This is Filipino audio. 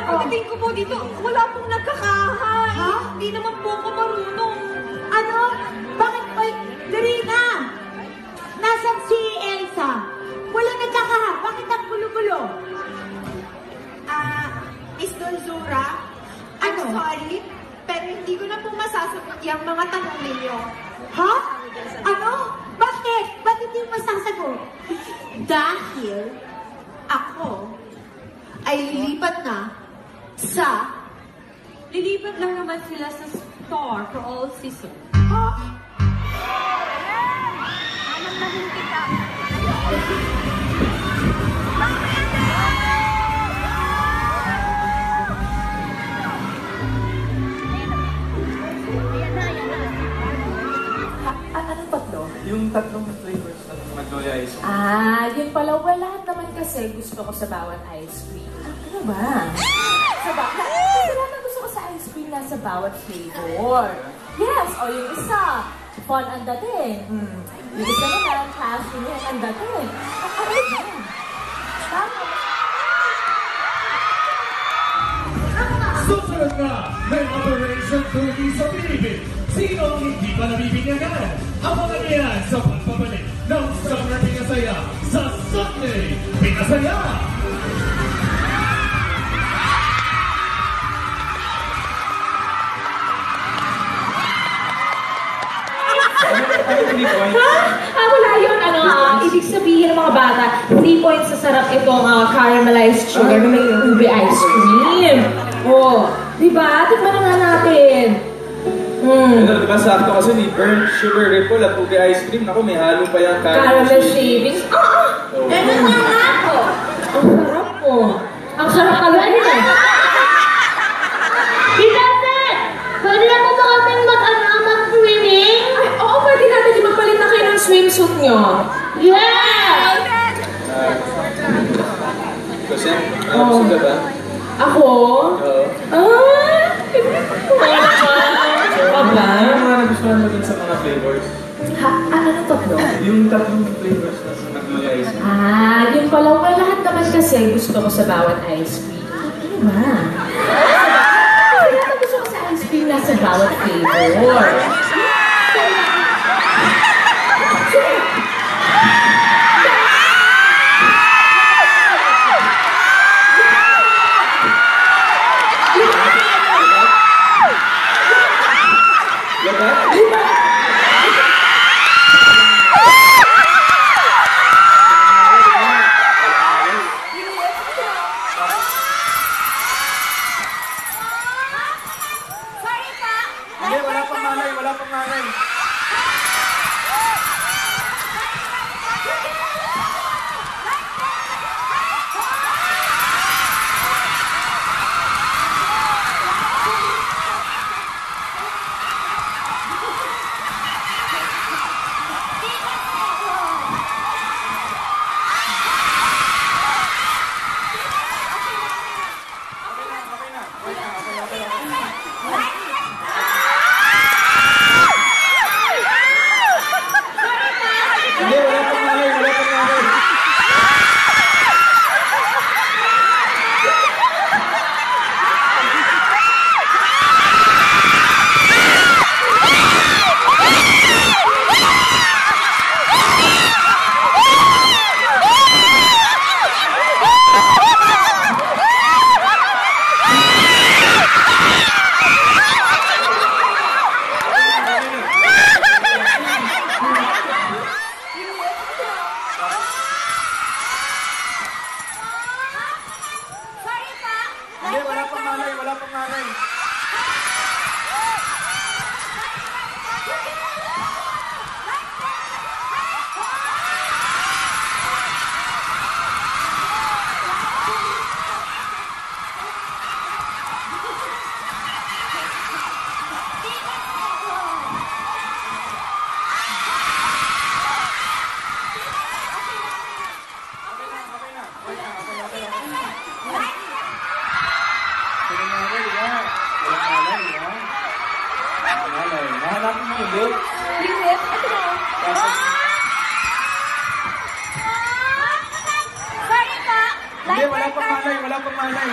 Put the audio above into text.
pagdating ko po dito, wala pong nagkakahay. Ha? Hindi naman po ako marunong. Ano? Bakit? Oy, Darina! Nasaan si Elsa? Wala nagkakaha. Bakit ang gulo-gulo? Miss Donzura, I'm Ano? sorry, pero hindi ko na po masasagot yung mga tanong ninyo. Ha? Ano? Bakit? Ba't hindi mo masasagot? Dahil ako ay lilipat na sa... Lilipat lang naman sila sa store for all season. Ha? Anong tatlo? Yung tatlong flavors ng Magnolia Ice Cream. Yun pala. Well, lahat naman kasi gusto ko sa bawat ice cream. Ano ba? Lahat na gusto ko sa ice cream nasa bawat flavor. Yes! O yung isa, fun ang dating. Yung isa naman, classroom yan ang dating. Ano ba? Tama. Susunod na, may Operation Turkey sa Philippines. Sino ang hindi pa nabibinyagan? Abangan niyan sa pagpabalik ng Summer Pinasaya sa Sunday Pinasaya! Wala yun. Ibig sabihin ng mga bata, 3 points sa sarap itong caramelized sugar na may ube ice cream. Oh, diba? Tignan na nga natin. Ano, diba sakto kasi ni burnt sugar ripple at ube ice cream. Naku, may halo pa yung Caramel shavings. Ganun na nga ako. Ang sarap po. Ang sarap kalahin eh. Tita Seth! Pwede na po ba kaming mag-swimming? Ay, oo, pwede natin yung magpalit na kayo ng swimsuit nyo. Yeah! Kasi, gusto ka ba? Ako? Oo. Wala ba? Ano mga nagustuhan mo dun sa mga flavors? Ano tatlo? Yung tatlong flavors na sa Magnolia Ice Cream. Yun pala. Well, lahat naman kasi gusto ko sa bawat ice cream. Ano ba? Lahat na gusto ko sa ice cream nasa bawat flavor. Hindi, wala pang malay, wala pang malay. Hindi, wala pang malay, wala pang malay. Hindi, wala pang malay, wala pang malay. Nahanapin mo yung lip? Yung lip, ito na. Sorry pa! Hindi, wala pang malay, wala pang malay.